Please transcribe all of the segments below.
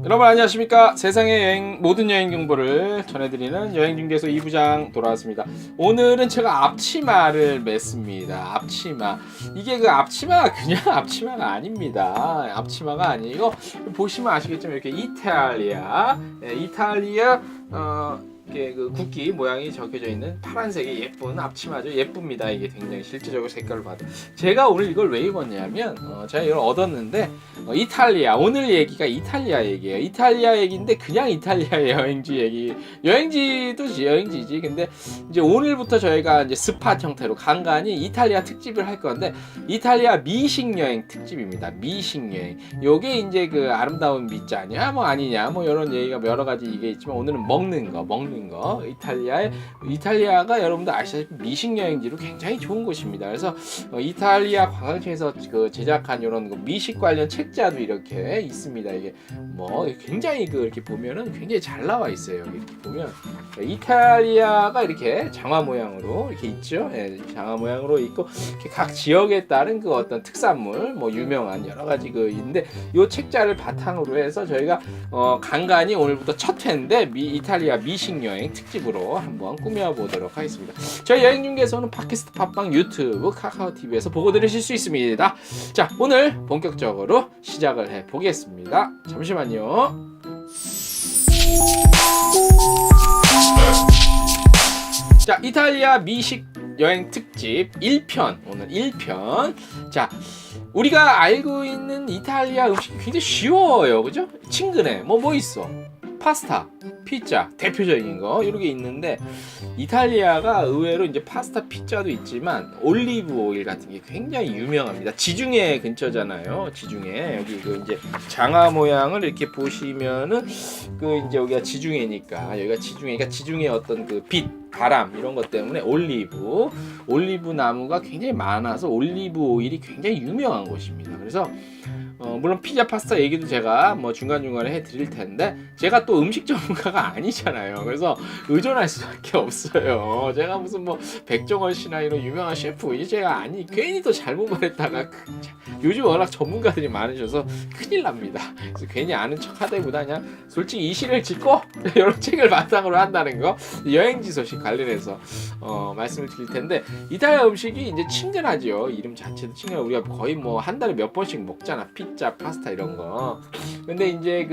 여러분 안녕하십니까. 세상의 여행 모든 여행 정보를 전해드리는 여행중개소 2부장 돌아왔습니다. 오늘은 제가 앞치마를 맸습니다. 앞치마. 이게 그 앞치마가 그냥 앞치마가 아닙니다. 앞치마가 아니고 보시면 아시겠지만 이렇게 이탈리아 이게 그 국기 모양이 적혀져 있는 파란색의 예쁜 앞치마죠. 예쁩니다. 이게 굉장히 실제적으로 색깔을 봐도. 제가 오늘 이걸 왜 입었냐면 제가 이걸 얻었는데 이탈리아, 오늘 얘기가 이탈리아 얘기예요. 이탈리아 얘기인데 그냥 이탈리아 여행지 얘기. 여행지도 여행지지. 근데 이제 오늘부터 저희가 이제 스팟 형태로 간간히 이탈리아 특집을 할 건데 이탈리아 미식 여행 특집입니다. 미식 여행. 요게 이제 그 아름다운 미자냐 뭐 아니냐 뭐 이런 얘기가 여러 가지 이게 있지만 오늘은 먹는 거. 이탈리아가 여러분들 아시다시피 미식 여행지로 굉장히 좋은 곳입니다. 그래서 이탈리아 관광청에서 그 제작한 이런 그 미식 관련 책자도 이렇게 있습니다. 이게 뭐 굉장히 그 이렇게 보면은 굉장히 잘 나와 있어요. 이렇게 보면 이탈리아가 이렇게 장화 모양으로 이렇게 있죠. 예, 장화 모양으로 있고 이렇게 각 지역에 따른 그 어떤 특산물 뭐 유명한 여러 가지 그 있는데 요 책자를 바탕으로 해서 저희가 간간히 오늘부터 첫 회인데 이탈리아 미식 여행 특집으로 한번 꾸며보도록 하겠습니다. 저희 여행중개소는 팟캐스트, 팟빵, 유튜브, 카카오TV에서 보고 들으실 수 있습니다. 자, 오늘 본격적으로 시작을 해보겠습니다. 잠시만요. 자, 이탈리아 미식 여행 특집 1편, 오늘 1편. 자, 우리가 알고 있는 이탈리아 음식이 굉장히 쉬워요. 그죠? 친근해. 뭐 있어? 파스타, 피자, 대표적인 거 이렇게 있는데 이탈리아가 의외로 이제 파스타, 피자도 있지만 올리브 오일 같은 게 굉장히 유명합니다. 지중해 근처잖아요. 지중해 여기 그 이제 장화 모양을 이렇게 보시면은 그 이제 여기가 지중해니까 여기가 지중해니까 지중해 어떤 그 빛, 바람 이런 것 때문에 올리브 나무가 굉장히 많아서 올리브 오일이 굉장히 유명한 곳입니다. 그래서 물론 피자, 파스타 얘기도 제가 뭐 중간중간에 해드릴 텐데 제가 또 음식 전문가가 아니잖아요. 그래서 의존할 수밖에 없어요. 제가 무슨 뭐 백종원 씨나 이런 유명한 셰프 이제 제가 아니 괜히 또 잘못 말했다가 요즘 워낙 전문가들이 많으셔서 큰일 납니다. 그래서 괜히 아는 척 하다보다 그냥 솔직히 이실을 짓고 이런 책을 바탕으로 한다는 거 여행지 소식 관련해서 말씀을 드릴 텐데 이탈리아 음식이 이제 친근하죠. 이름 자체도 친근하고 우리가 거의 뭐 한 달에 몇 번씩 먹잖아. 피자, 파스타 이런 거. 근데 이제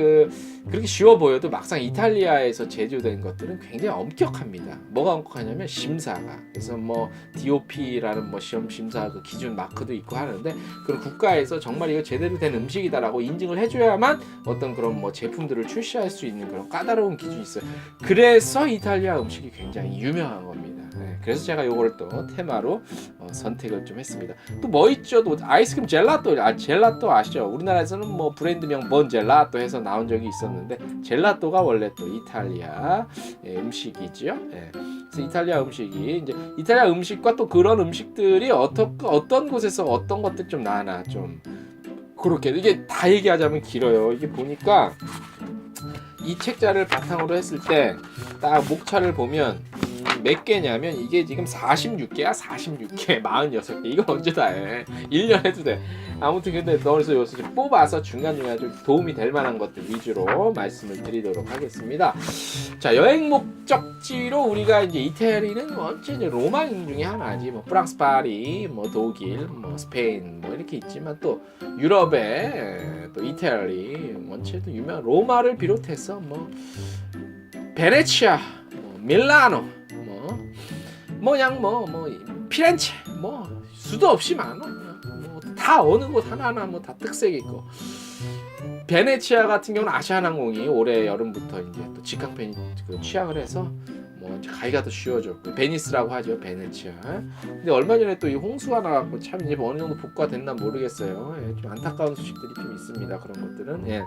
그렇게 쉬워 보여도 막상 이탈리아에서 제조된 것들은 굉장히 엄격합니다. 뭐가 엄격하냐면 심사가. 그래서 뭐 DOP라는 뭐 시험 심사 그 기준 마크도 있고 하는데 그런 국가에서 정말 이거 제대로 된 음식이다라고 인증을 해줘야만 어떤 그런 뭐 제품들을 출시할 수 있는 그런 까다로운 기준이 있어요. 그래서 이탈리아 음식이 굉장히 유명한 겁니다. 네, 그래서 제가 요거를 또 테마로 선택을 좀 했습니다. 또 뭐 있죠? 또 아이스크림 젤라또 아시죠? 우리나라에서는 뭐 브랜드명 번젤라또 해서 나온 적이 있었는데 젤라또가 원래 또 이탈리아 음식이죠. 예. 그래서 이탈리아 음식이 이제 이탈리아 음식과 또 그런 음식들이 어떤 곳에서 어떤 것들 좀 나나 좀 그렇게 이게 다 얘기하자면 길어요. 이게 보니까 이 책자를 바탕으로 했을 때 딱 목차를 보면 몇 개냐면 이게 지금 46개야 46개 46개 이거 언제 다 해 1년 해도 돼. 아무튼 근데 너에서 여기서 좀 뽑아서 중간중간에 좀 도움이 될 만한 것들 위주로 말씀을 드리도록 하겠습니다. 자, 여행 목적지로 우리가 이제 이태리는 원체 이제 로마 중에 하나지. 뭐 프랑스 파리, 뭐 독일, 뭐 스페인 뭐 이렇게 있지만 또 유럽에 또 이태리 원체도 유명한 로마를 비롯해서 뭐 베네치아, 뭐 밀라노, 뭐 피렌체 뭐 수도 없이 많아. 뭐 다 어느 곳 하나하나 뭐 다 특색이 있고 베네치아 같은 경우는 아시아나항공이 올해 여름부터 이제 또 직항편이 취항을 해서 뭐 가기가 더 쉬워졌고 베니스라고 하죠. 베네치아. 근데 얼마 전에 또 이 홍수가 나갖고 참 이제 어느 정도 복구가 됐나 모르겠어요. 예, 좀 안타까운 소식들이 좀 있습니다. 그런 것들은. 예.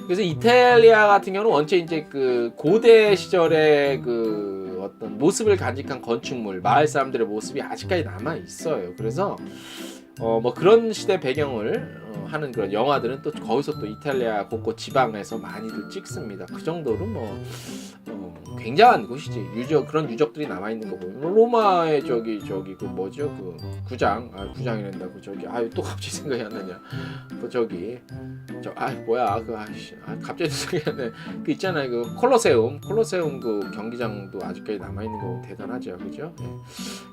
그래서 이탈리아 같은 경우는 원체 이제 그 고대 시절의 그 어떤 모습을 간직한 건축물, 마을 사람들의 모습이 아직까지 남아 있어요. 그래서 뭐 그런 시대 배경을 하는 그런 영화들은 또 거기서 또 이탈리아 곳곳 지방에서 많이들 찍습니다. 그 정도로 뭐 굉장한 곳이지. 그런 유적들이 남아 있는 거 보면 로마의 저기 그 뭐죠 그 구장이란다고 저기 또 갑자기 생각이 안 나냐. 뭐 저기 뭐야 갑자기 생각이 안 나. 그 있잖아요 그 콜로세움 그 경기장도 아직까지 남아 있는 거 대단하죠, 그죠? 예.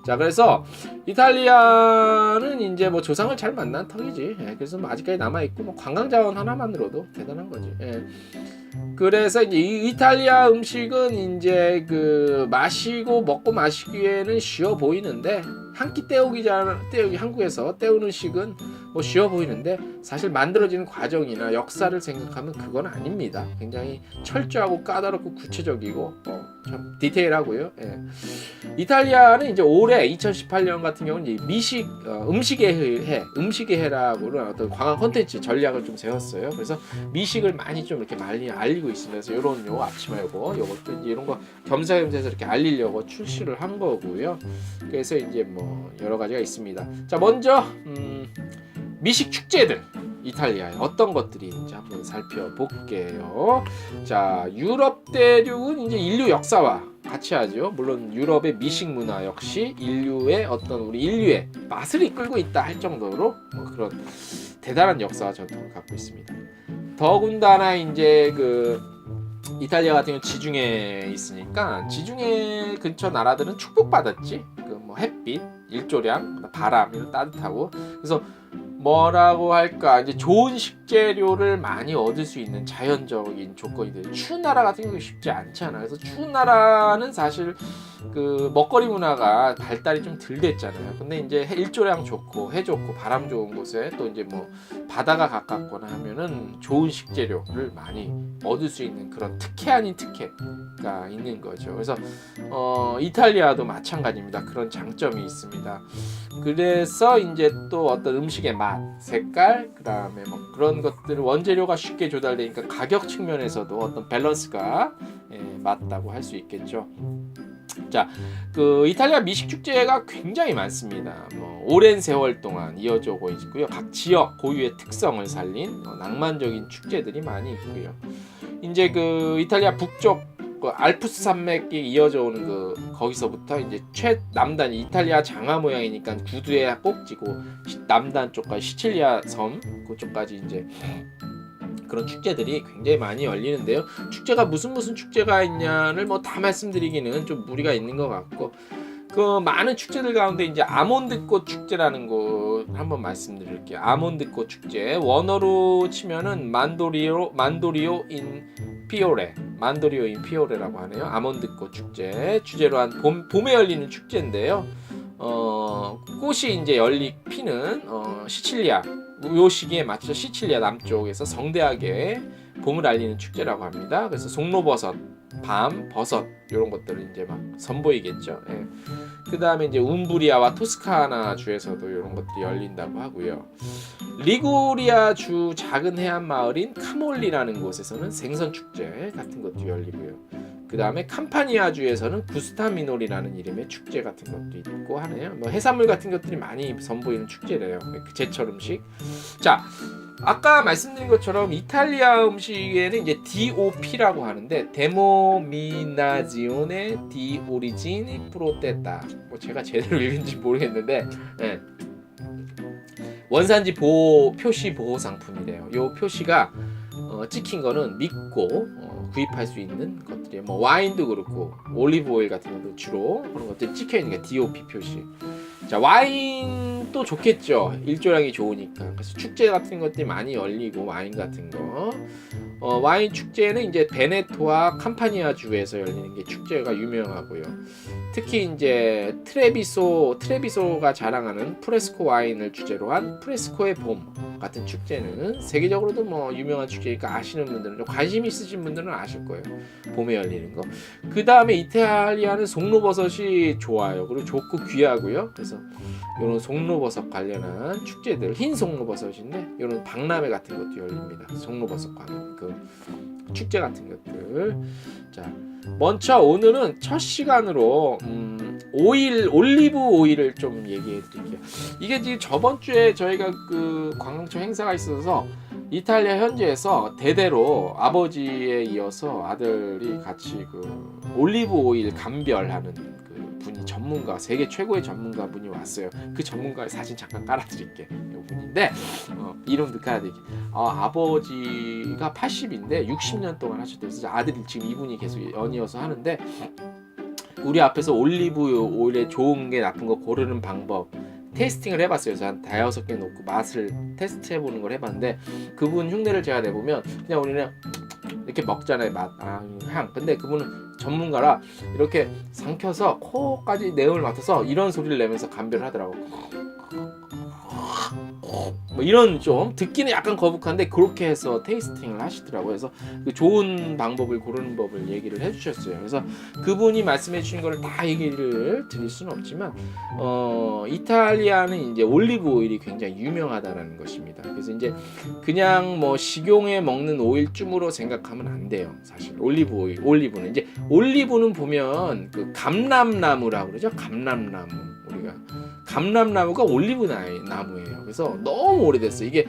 자 그래서 이탈리아는 이제 뭐 조상을 잘 만난 터이지. 예. 그래서 뭐 아직까지 남아 있고 뭐 관광 자원 하나만으로도 대단한 거지. 예. 그래서 이제 이탈리아 음식은 이제 그 먹고 마시기에는 쉬워 보이는데 한 끼 때우기 한국에서 때우는 식은 뭐 쉬워 보이는데 사실 만들어지는 과정이나 역사를 생각하면 그건 아닙니다. 굉장히 철저하고 까다롭고 구체적이고 참 디테일하고요. 예. 이탈리아는 이제 올해 2018년 같은 경우는 이제 음식의 해라고는 어떤 관광 콘텐츠 전략을 좀 세웠어요. 그래서 미식을 많이 좀 이렇게 많이 알리고 있습니다. 그래서 요런 앞치마 요것도 이제 이런 거 겸사겸사해서 이렇게 알리려고 출시를 한 거고요. 그래서 이제 뭐 여러 가지가 있습니다. 자 먼저 미식 축제들 이탈리아에 어떤 것들이 있는지 한번 살펴볼게요. 자 유럽 대륙은 이제 인류 역사와 같이 하죠. 물론 유럽의 미식 문화 역시 우리 인류의 맛을 이끌고 있다 할 정도로 뭐 그런 대단한 역사와 전통을 갖고 있습니다. 더군다나 이제 그 이탈리아 같은 경우 지중해에 있으니까 지중해 근처 나라들은 축복받았지. 그 뭐 햇빛, 일조량, 바람 이런 따뜻하고 그래서 뭐라고 할까 이제 좋은 식재료를 많이 얻을 수 있는 자연적인 조건이 추운 나라 같은 경우 쉽지 않잖아. 그래서 추운 나라는 사실 그 먹거리 문화가 발달이 좀 덜 됐잖아요. 근데 이제 일조량 좋고 해 좋고 바람 좋은 곳에 또 이제 뭐 바다가 가깝거나 하면은 좋은 식재료를 많이 얻을 수 있는 그런 특혜 아닌 특혜가 있는 거죠. 그래서 이탈리아도 마찬가지입니다. 그런 장점이 있습니다. 그래서 이제 또 어떤 음식의 맛, 색깔, 그다음에 뭐 그런 것들 원재료가 쉽게 조달되니까 가격 측면에서도 어떤 밸런스가 맞다고 할 수 있겠죠. 자, 그 이탈리아 미식 축제가 굉장히 많습니다. 뭐 오랜 세월 동안 이어져 오고 있고요. 각 지역 고유의 특성을 살린 낭만적인 축제들이 많이 있고요. 이제 그 이탈리아 북쪽 그 알프스 산맥이 이어져 오는 거기서부터 이제 최남단 이탈리아 장화 모양이니까 구두에 꼭지고 남단 쪽까지 시칠리아 섬 그쪽까지 이제 그런 축제들이 굉장히 많이 열리는데요. 축제가 무슨 축제가 있냐를 뭐 다 말씀드리기는 좀 무리가 있는 것 같고 그 많은 축제들 가운데 이제 아몬드꽃 축제라는 거 한번 말씀드릴게요. 아몬드꽃 축제 원어로 치면은 만도리오 인 피오레라고 하네요. 아몬드꽃 축제 주제로 한 봄에 열리는 축제인데요. 꽃이 이제 피는 시칠리아 요 시기에 맞춰 시칠리아 남쪽에서 성대하게 봄을 알리는 축제라고 합니다. 그래서 송로버섯, 밤, 버섯 이런 것들을 이제 막 선보이겠죠. 예. 그 다음에 이제 움브리아와 토스카나 주에서도 이런 것들이 열린다고 하고요. 리구리아 주 작은 해안 마을인 카몰리라는 곳에서는 생선 축제 같은 것도 열리고요. 그 다음에 캄파니아 주에서는 구스타미놀이라는 이름의 축제 같은 것도 있고 하네요. 뭐 해산물 같은 것들이 많이 선보이는 축제래요. 제철 음식. 자, 아까 말씀드린 것처럼 이탈리아 음식에는 이제 DOP라고 하는데 데모미나지오네 디 오리지니 프로테타. 뭐 제가 제대로 읽은지 모르겠는데 네. 원산지 표시 보호 상품이래요. 요 표시가 찍힌 거는 믿고 구입할 수 있는 것들이에요. 뭐 와인도 그렇고 올리브 오일 같은 것도 주로 그런 것들이 찍혀 있는 게 DOP 표시. 자, 와인도 좋겠죠. 일조량이 좋으니까. 그래서 축제 같은 것들이 많이 열리고 와인 같은 거. 와인 축제는 이제 베네토와 캄파니아 주에서 열리는 게 축제가 유명하고요. 특히 이제 트레비소가 자랑하는 프레스코 와인을 주제로 한 프레스코의 봄 같은 축제는 세계적으로도 뭐 유명한 축제니까 아시는 분들은 좀 관심 있으신 분들은 아실 거예요. 봄에 열리는 거. 그 다음에 이탈리아는 송로버섯이 좋아요. 그리고 좋고 귀하고요. 그래서 이런 송로버섯 관련한 축제들, 흰 송로버섯인데 이런 박람회 같은 것도 열립니다. 송로버섯 관련 그 축제 같은 것들. 자, 먼저 오늘은 첫 시간으로 올리브 오일을 좀 얘기해 드릴게요. 이게 지금 저번 주에 저희가 그 관광청 행사가 있어서 이탈리아 현지에서 대대로 아버지에 이어서 아들이 같이 그 올리브 오일 감별하는 그 분이 전문가, 세계 최고의 전문가 분이 왔어요. 그 전문가의 사진 잠깐 깔아드릴게. 요 분인데 이름도 깔아드릴게. 아버지가 80인데 60년 동안 하셨대요. 그래서 아들이 지금 이분이 계속 연이어서 하는데 우리 앞에서 올리브 오일에 좋은 게 나쁜 거 고르는 방법 테이스팅을 해봤어요. 그래서 한 5개 놓고 맛을 테스트해보는 걸 해봤는데 그분 흉내를 제가 내보면 그냥 우리는 이렇게 먹잖아요. 맛, 향. 근데 그분은 전문가라 이렇게 삼켜서 코까지 내음을 맡아서 이런 소리를 내면서 감별을 하더라고요. 뭐 이런 좀 듣기는 약간 거북한데 그렇게 해서 테이스팅을 하시더라고요. 그래서 그 좋은 방법을 고르는 법을 얘기를 해주셨어요. 그래서 그분이 말씀해 주신 거를 다 얘기를 드릴 수는 없지만 이탈리아는 이제 올리브 오일이 굉장히 유명하다라는 것입니다. 그래서 이제 그냥 뭐 식용에 먹는 오일쯤으로 생각하면 안 돼요. 사실 올리브는 이제 올리브는 보면 그 감람나무라고 그러죠. 감람나무 우리가 감람나무가 올리브 나무예요. 그래서 너무 오래됐어요. 이게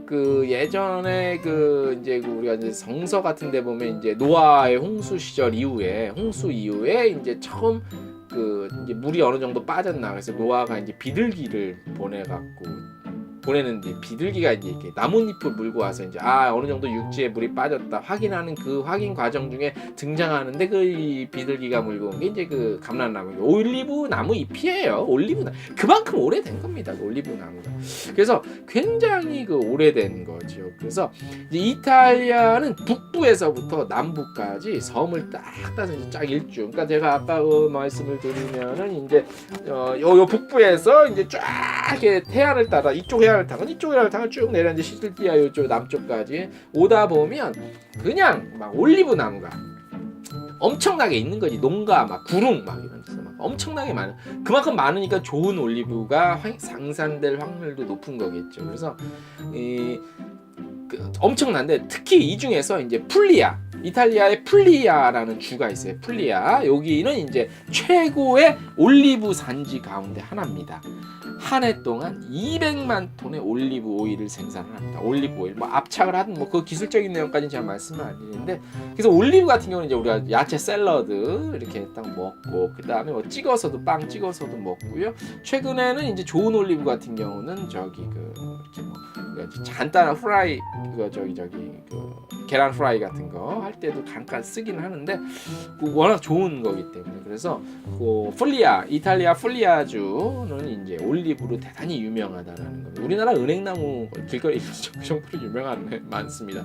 그 예전에 그 이제 우리가 이제 성서 같은데 보면 이제 노아의 홍수 시절 이후에 이제 처음 그 이제 물이 어느 정도 빠졌나 그래서 노아가 이제 비둘기를 보내는데 비둘기가 이제 이렇게 나뭇잎을 물고 와서 이제 어느 정도 육지에 물이 빠졌다 확인하는 그 확인 과정 중에 등장하는데 그 비둘기가 물고 온 게 이제 그 감람나무 올리브 나무 잎이에요. 그만큼 오래된 겁니다. 그 올리브 나무가. 그래서 굉장히 그 오래된 거죠. 그래서 이제 이탈리아는 북부에서부터 남부까지 섬을 딱 따서 이제 쫙 일주. 그러니까 제가 아까 그 말씀을 드리면은 이제 요 북부에서 이제 쫙 이렇게 해안을 따라 이쪽 해안을 타고 쭉 내려 이제 시칠리아 이쪽 남쪽까지 오다 보면 그냥 막 올리브 나무가 엄청나게 있는 거지. 농가 막 구릉 막 이런 데서 막 엄청나게 많아. 그만큼 많으니까 좋은 올리브가 생산될 확률도 높은 거겠죠. 그래서 엄청난데 특히 이 중에서 이제 이탈리아의 풀리아라는 주가 있어요. 풀리아 여기는 이제 최고의 올리브 산지 가운데 하나입니다. 한 해 동안 200만 톤의 올리브 오일을 생산을 합니다. 올리브 오일 뭐 압착을 하든 뭐 그 기술적인 내용까지는 제가 말씀을 안 드리는데 그래서 올리브 같은 경우는 이제 우리가 야채 샐러드 이렇게 딱 먹고 그 다음에 뭐 빵 찍어서도 먹고요. 최근에는 이제 좋은 올리브 같은 경우는 저기 그 이렇게 뭐 간단한 프라이 계란 프라이 같은 거 할 때도 잠깐 쓰기는 하는데 워낙 좋은 거기 때문에 그래서 그 이탈리아 풀리아주는 이제 올리브로 대단히 유명하다라는 겁니다. 우리나라 은행나무 길거리 그 정도로 많습니다.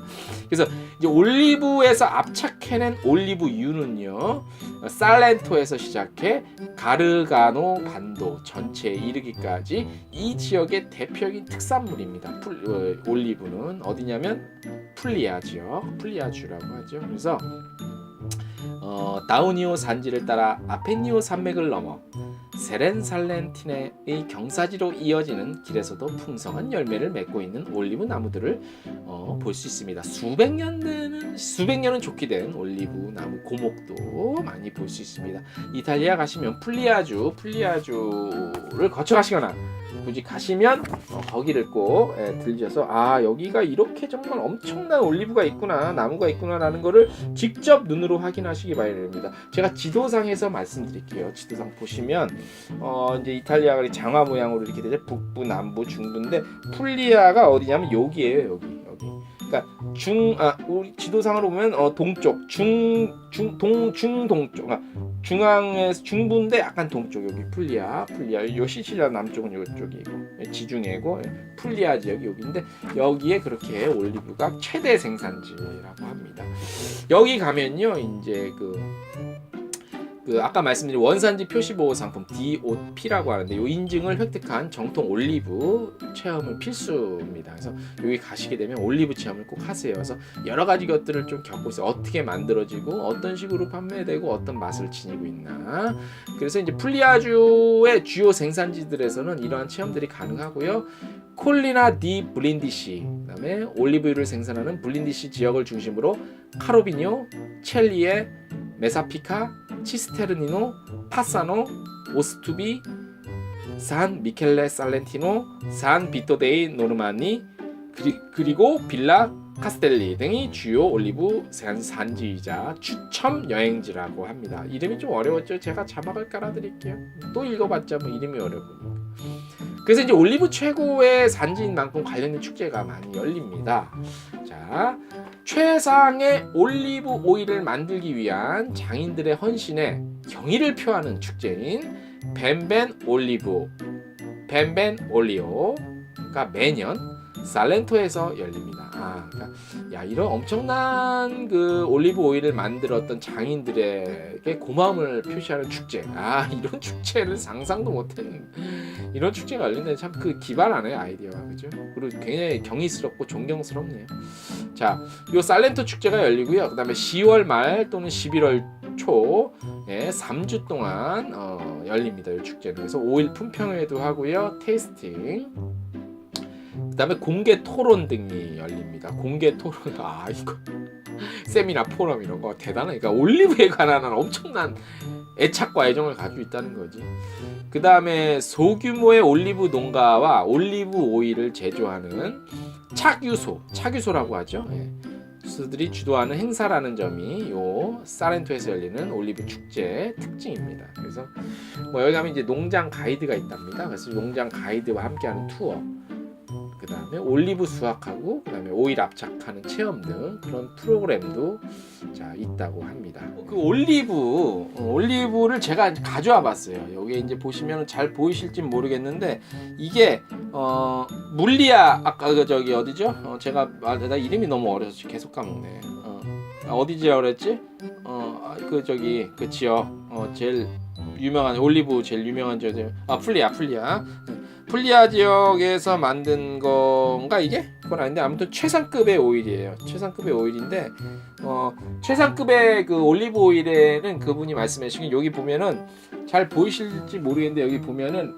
그래서 이제 올리브에서 압착해낸 올리브유는요 살렌토에서 시작해 가르가노 반도 전체에 이르기까지 이 지역의 대표적인 특산물입니다. 올리브는 어디냐면 풀리아 지역, 풀리아주라고 하죠. 그래서 다우니오 산지를 따라 아펜니오 산맥을 넘어 세렌살렌티네의 경사지로 이어지는 길에서도 풍성한 열매를 맺고 있는 올리브 나무들을 볼 수 있습니다. 수백 년은 좋게 된 올리브 나무 고목도 많이 볼 수 있습니다. 이탈리아 가시면 풀리아주를 거쳐가시거나 굳이 가시면 거기를 꼭 들려서 여기가 이렇게 정말 엄청난 올리브가 있구나 나무가 있구나라는 거를 직접 눈으로 확인하시기 바랍니다. 제가 지도상에서 말씀드릴게요. 지도상 보시면 이제 이탈리아가 장화 모양으로 이렇게 되죠. 북부, 남부, 중부인데 풀리아가 어디냐면 여기예요. 여기. 그러니까 우리 지도상으로 보면 동쪽, 중동쪽, 중앙에서 중부인데 약간 동쪽 여기 풀리아, 요 시칠리아 남쪽은 요쪽이고 지중해고 풀리아 지역이 여기인데 여기에 그렇게 올리브가 최대 생산지라고 합니다. 여기 가면요 이제 그 아까 말씀드린 원산지 표시보호 상품 DOP라고 하는데 이 인증을 획득한 정통 올리브 체험은 필수입니다. 그래서 여기 가시게 되면 올리브 체험을 꼭 하세요. 그래서 여러 가지 것들을 좀 겪고 있어요. 어떻게 만들어지고 어떤 식으로 판매되고 어떤 맛을 지니고 있나. 그래서 이제 풀리아주의 주요 생산지들에서는 이러한 체험들이 가능하고요. 콜리나 디 블린디시, 그다음에 올리브유를 생산하는 블린디시 지역을 중심으로 카로비뇨, 첼리에, 메사피카, 치스테르니노, 파사노, 오스투비, 산 미켈레 살렌티노, 산 비토 데이 노르마니, 그리고 빌라 카스텔리 등이 주요 올리브 산지이자 추첨 여행지라고 합니다. 이름이 좀 어려웠죠? 제가 자막을 깔아드릴게요. 또 읽어봤자 뭐 이름이 어려우니까. 그래서 이제 올리브 최고의 산지인 만큼 관련된 축제가 많이 열립니다. 자, 최상의 올리브 오일을 만들기 위한 장인들의 헌신에 경의를 표하는 축제인 벤벤 올리오가 매년 살렌토에서 열립니다. 그러니까 이런 엄청난 그 올리브 오일을 만들었던 장인들에게 고마움을 표시하는 축제. 이런 축제를 상상도 못했는 이런 축제가 열린다니 참 그 기발하네요, 아이디어가. 그죠? 그리고 굉장히 경이스럽고 존경스럽네요. 자, 요 살렌토 축제가 열리고요. 그다음에 10월 말 또는 11월 초에 3주 동안 열립니다. 이 축제는. 그래서 5일 품평회도 하고요. 테이스팅. 그다음에 공개 토론 등이 열립니다. 공개 토론, 이거 세미나 포럼 이런 거 대단해. 그러니까 올리브에 관한 엄청난 애착과 애정을 가지고 있다는 거지. 그다음에 소규모의 올리브 농가와 올리브 오일을 제조하는 착유소라고 하죠. 수들이 주도하는 행사라는 점이 요 사렌토에서 열리는 올리브 축제의 특징입니다. 그래서 여기 가면 이제 농장 가이드가 있답니다. 그래서 농장 가이드와 함께하는 투어, 그 다음에 올리브 수확하고 그 다음에 오일 압착하는 체험 등 그런 프로그램도 있다고 합니다. 그 올리브를 제가 가져와 봤어요. 여기 이제 보시면 잘 보이실지 모르겠는데 이게 물리아 아까 저기 어디죠? 제가 나 이름이 너무 어려서 계속 까먹네. 어디지 그랬지? 그 저기 그 지역 제일 유명한 올리브 제일 유명한 지역 풀리아 지역에서 만든 건가 이게? 그건 아닌데 아무튼 최상급의 오일이에요. 최상급의 오일인데 최상급의 그 올리브 오일에는 그분이 말씀하시긴 여기 보면은 잘 보이실지 모르겠는데 여기 보면은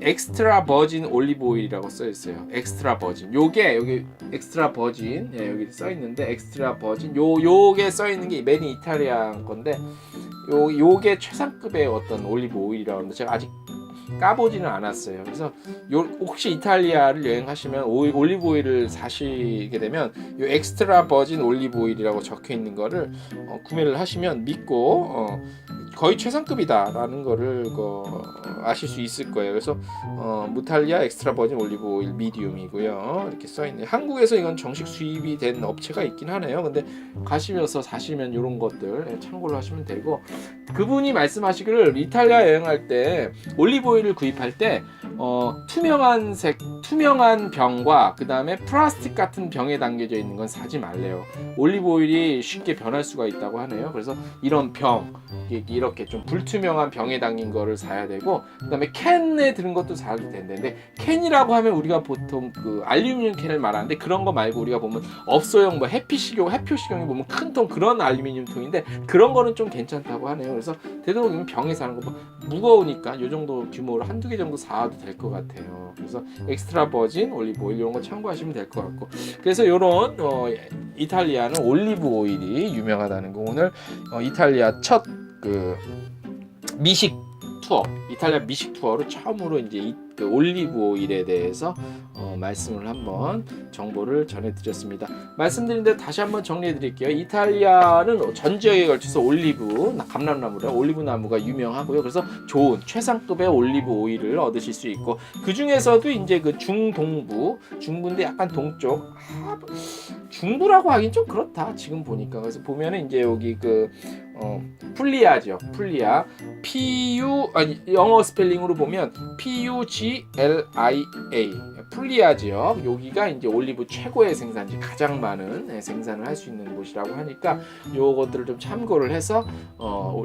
엑스트라 버진 올리브 오일이라고 써 있어요. 엑스트라 버진. 요게 여기 엑스트라 버진 여기 써 있는데 엑스트라 버진 요게 써 있는 게 메인 이탈리안 건데 요게 최상급의 어떤 올리브 오일이라고 하는데 제가 아직 까보지는 않았어요. 그래서 혹시 이탈리아를 여행하시면 올리브 오일을 사시게 되면 요 엑스트라 버진 올리브 오일이라고 적혀 있는 거를 구매를 하시면 믿고 거의 최상급이다라는 거를 아실 수 있을 거예요. 그래서 무탈리아 엑스트라 버진 올리브 오일 미디움이고요. 이렇게 써 있네요. 한국에서 이건 정식 수입이 된 업체가 있긴 하네요. 근데 가시면서 사시면 이런 것들 참고를 하시면 되고, 그분이 말씀하시기를 이탈리아 여행할 때 올리브 오일을 구입할 때 투명한 병과 그 다음에 플라스틱 같은 병에 담겨져 있는 건 사지 말래요. 올리브 오일이 쉽게 변할 수가 있다고 하네요. 그래서 이런 병, 이렇게 좀 불투명한 병에 담긴 거를 사야 되고, 그 다음에 캔에 드는 것도 사도 된다는데, 캔이라고 하면 우리가 보통 그 알루미늄 캔을 말하는데 그런 거 말고 우리가 보면 업소용 뭐 해표식용에 보면 큰 통 그런 알루미늄 통인데 그런 거는 좀 괜찮다고 하네요. 그래서 되도록이면 병에 사는 거 무거우니까 이 정도 규모로 한두 개 정도 사도 될 것 같아요. 그래서 엑스트라 버진 올리브 오일 이런 거 참고하시면 될 것 같고, 그래서 이런 이탈리아는 올리브 오일이 유명하다는 거 오늘 이탈리아 첫 그 미식 투어, 이탈리아 미식 투어로 처음으로 이제 그 올리브 오일에 대해서 말씀을 한번 정보를 전해드렸습니다. 말씀드린 대로 다시 한번 정리해드릴게요. 이탈리아는 전 지역에 걸쳐서 올리브 나무가 유명하고요. 그래서 좋은 최상급의 올리브 오일을 얻으실 수 있고, 그 중에서도 이제 그 중부인데 약간 동쪽, 중부라고 하긴 좀 그렇다 지금 보니까. 그래서 보면은 이제 여기 그 풀리아죠. 풀리아 영어 스펠링으로 보면 PUGLIA 풀리아 지역, 여기가 이제 올리브 최고의 생산지, 가장 많은 생산을 할 수 있는 곳이라고 하니까 요것들을 좀 참고를 해서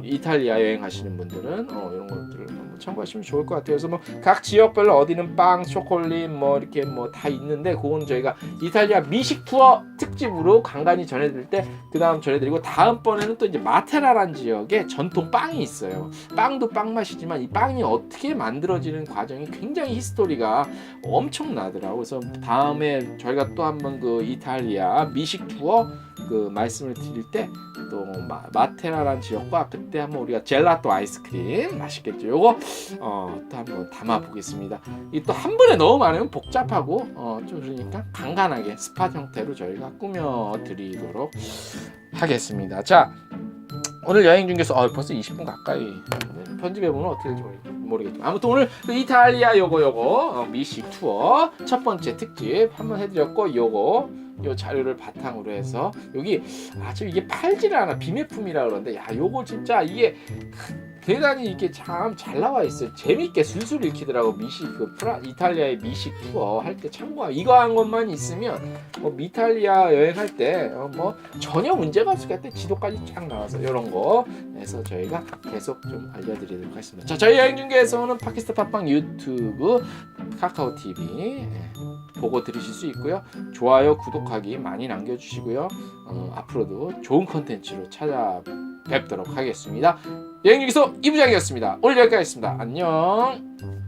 이탈리아 여행하시는 분들은 이런 것들을 한번 참고하시면 좋을 것 같아요. 그래서 뭐 각 지역별로 어디는 빵, 초콜릿 뭐 이렇게 뭐 다 있는데 그건 저희가 이탈리아 미식 투어 특집으로 간간히 전해드릴 때 그 다음 전해드리고, 다음번에는 또 이제 마테라라는 지역에 전통 빵이 있어요. 빵도 빵 맛이지만 이 빵이 어떻게 만들어지는 과정이 굉장히 히스토리가 엄청나더라고요. 그래서 다음에 저희가 또 한번 그 이탈리아 미식 투어 그 말씀을 드릴 때 또 마테라라는 지역과 그때 한번 우리가 젤라또 아이스크림 맛있겠죠. 요거 또 한번 담아 보겠습니다. 이 또 한 번에 너무 많으면 복잡하고 좀 그러니까 간간하게 스팟 형태로 저희가 꾸며 드리도록 하겠습니다. 자, 오늘 여행 중에서 벌써 20분 가까이 편집해 보면 어떻게 될지 모르겠지만 아무튼 오늘 그 이탈리아 요거 미식 투어 첫 번째 특집 한번 해드렸고 요 자료를 바탕으로 해서 여기 아주 이게 팔지를 않아 비매품이라 그러는데 야 요거 진짜 이게 대단히 이게 참 잘 나와 있어요. 재밌게 술술 읽히더라고. 미식 이탈리아의 미식 투어 할 때 참고하 이거 한 것만 있으면 이탈리아 여행할 때 전혀 문제가 없을 것 같아. 지도까지 쫙 나와서 이런 거 해서 저희가 계속 좀 알려드리도록 하겠습니다. 자, 저희 여행 중계에서는 팟캐스트 팟빵 유튜브 카카오 TV 보고 들으실 수 있고요. 좋아요 구독하기 많이 남겨주시고요. 앞으로도 좋은 컨텐츠로 찾아뵙도록 하겠습니다. 여행 중에서 이부장이었습니다. 오늘 여기까지 하겠습니다. 안녕.